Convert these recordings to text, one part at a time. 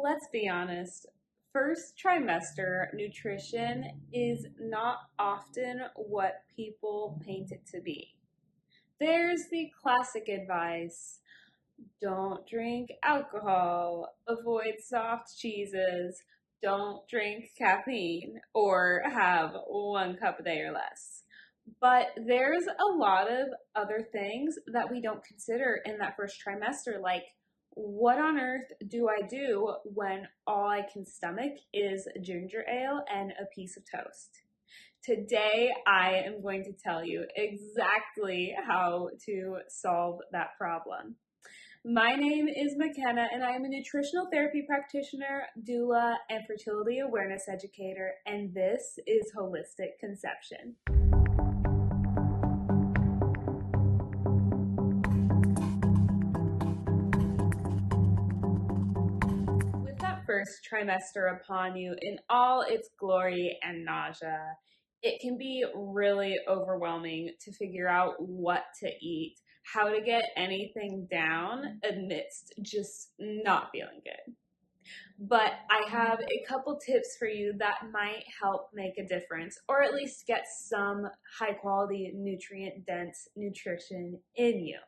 Let's be honest, first trimester nutrition is not often what people paint it to be. There's the classic advice: don't drink alcohol, avoid soft cheeses, don't drink caffeine, or have 1 cup a day or less. But there's a lot of other things that we don't consider in that first trimester, like what on earth do I do when all I can stomach is ginger ale and a piece of toast? Today, I am going to tell you exactly how to solve that problem. My name is McKenna, and I am a nutritional therapy practitioner, doula, and fertility awareness educator, and this is Holistic Conception. With that first trimester upon you in all its glory and nausea, it can be really overwhelming to figure out what to eat, how to get anything down amidst just not feeling good. But I have a couple tips for you that might help make a difference, or at least get some high quality, nutrient dense nutrition in you.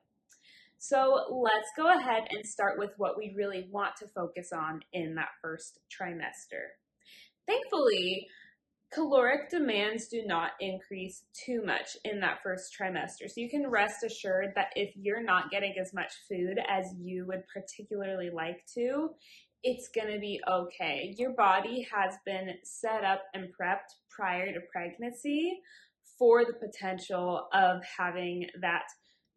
So let's go ahead and start with what we really want to focus on in that first trimester. Thankfully, caloric demands do not increase too much in that first trimester. So you can rest assured that if you're not getting as much food as you would particularly like to, it's going to be okay. Your body has been set up and prepped prior to pregnancy for the potential of having that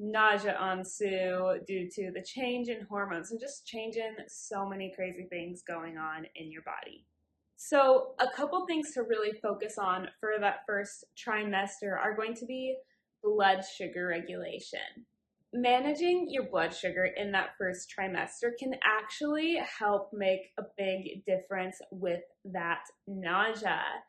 nausea ensue due to the change in hormones and just changing so many crazy things going on in your body. So a couple things to really focus on for that first trimester are going to be blood sugar regulation. Managing your blood sugar in that first trimester can actually help make a big difference with that nausea.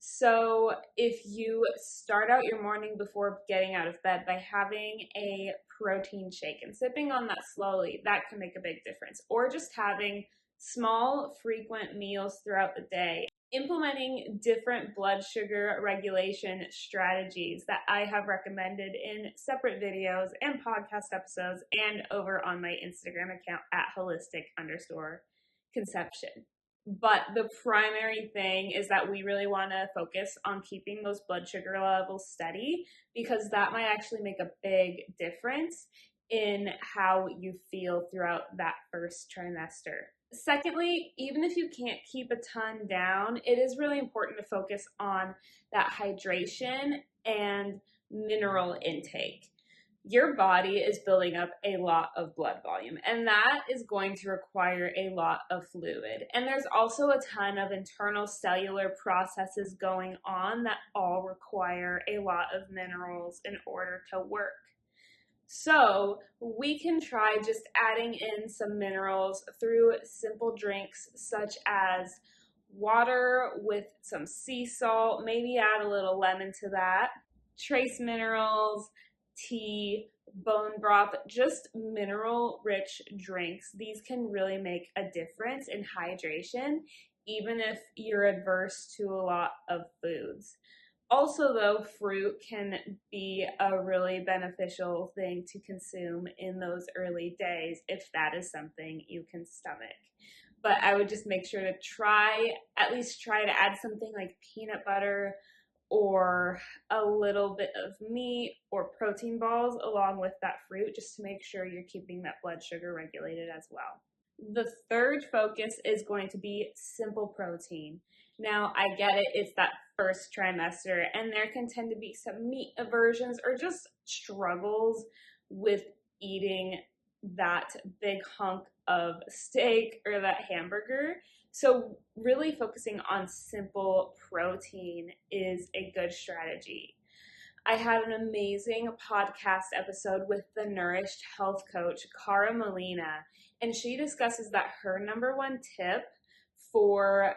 So if you start out your morning before getting out of bed by having a protein shake and sipping on that slowly, that can make a big difference. Or just having small, frequent meals throughout the day. Implementing different blood sugar regulation strategies that I have recommended in separate videos and podcast episodes and over on my Instagram account at holistic_conception. But the primary thing is that we really want to focus on keeping those blood sugar levels steady, because that might actually make a big difference in how you feel throughout that first trimester. Secondly, even if you can't keep a ton down, it is really important to focus on that hydration and mineral intake. Your body is building up a lot of blood volume, and that is going to require a lot of fluid. And there's also a ton of internal cellular processes going on that all require a lot of minerals in order to work. So we can try just adding in some minerals through simple drinks such as water with some sea salt, maybe add a little lemon to that, trace minerals, tea, bone broth, just mineral-rich drinks. These can really make a difference in hydration, even if you're adverse to a lot of foods. Also, though, fruit can be a really beneficial thing to consume in those early days if that is something you can stomach. But I would just make sure to at least try to add something like peanut butter or a little bit of meat or protein balls along with that fruit, just to make sure you're keeping that blood sugar regulated as well. The third focus is going to be simple protein. Now, I get it, it's that first trimester, and there can tend to be some meat aversions or just struggles with eating that big hunk of steak or that hamburger. So really focusing on simple protein is a good strategy. I had an amazing podcast episode with the Nourished health coach, Cara Molina, and she discusses that her number one tip for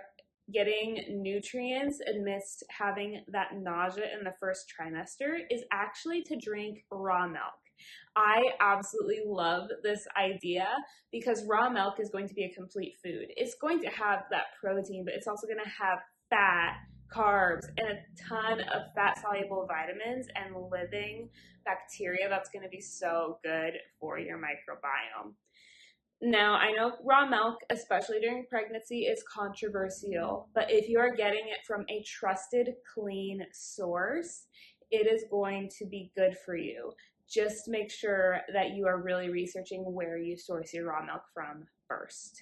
getting nutrients amidst having that nausea in the first trimester is actually to drink raw milk. I absolutely love this idea because raw milk is going to be a complete food. It's going to have that protein, but it's also going to have fat, carbs, and a ton of fat soluble vitamins and living bacteria that's going to be so good for your microbiome. Now, I know raw milk, especially during pregnancy, is controversial, but if you are getting it from a trusted, clean source, it is going to be good for you. Just make sure that you are really researching where you source your raw milk from first.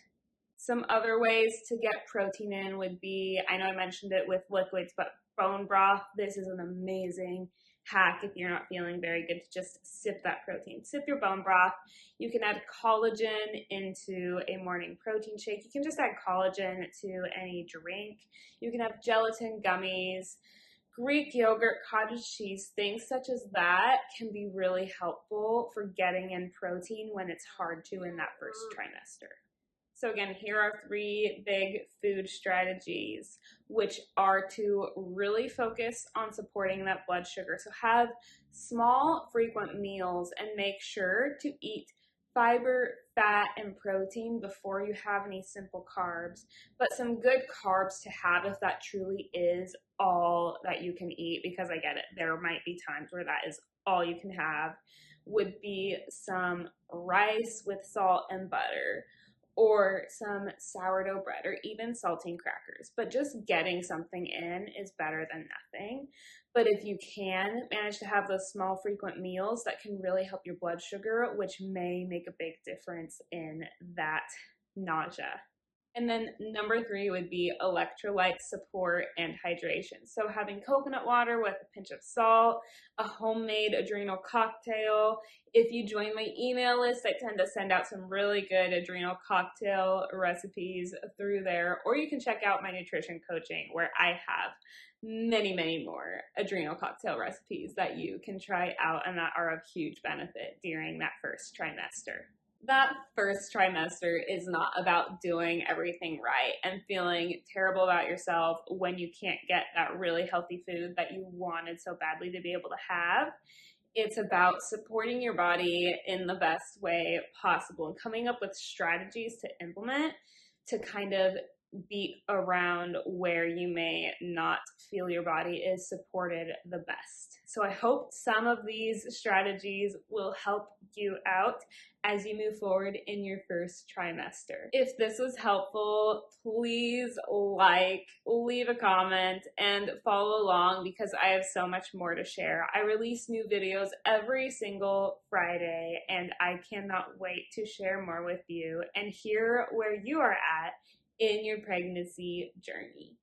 Some other ways to get protein in would be, I know I mentioned it with liquids, but bone broth. This is an amazing hack if you're not feeling very good to just sip that protein. Sip your bone broth. You can add collagen into a morning protein shake. You can just add collagen to any drink. You can have gelatin gummies. Greek yogurt, cottage cheese, things such as that can be really helpful for getting in protein when it's hard to in that first trimester. So again, here are 3 big food strategies, which are to really focus on supporting that blood sugar. So have small, frequent meals and make sure to eat fiber, fat, and protein before you have any simple carbs, but some good carbs to have if that truly is all that you can eat, because I get it, there might be times where that is all you can have, would be some rice with salt and butter, or some sourdough bread, or even saltine crackers. But just getting something in is better than nothing. But if you can manage to have those small, frequent meals, that can really help your blood sugar, which may make a big difference in that nausea. And then number 3 would be electrolyte support and hydration. So having coconut water with a pinch of salt, a homemade adrenal cocktail. If you join my email list, I tend to send out some really good adrenal cocktail recipes through there. Or you can check out my nutrition coaching where I have many, many more adrenal cocktail recipes that you can try out and that are of huge benefit during that first trimester. That first trimester is not about doing everything right and feeling terrible about yourself when you can't get that really healthy food that you wanted so badly to be able to have. It's about supporting your body in the best way possible and coming up with strategies to implement to kind of beat around where you may not feel your body is supported the best. So I hope some of these strategies will help you out as you move forward in your first trimester. If this was helpful, please leave a comment, and follow along because I have so much more to share. I release new videos every single Friday, and I cannot wait to share more with you and hear where you are at in your pregnancy journey.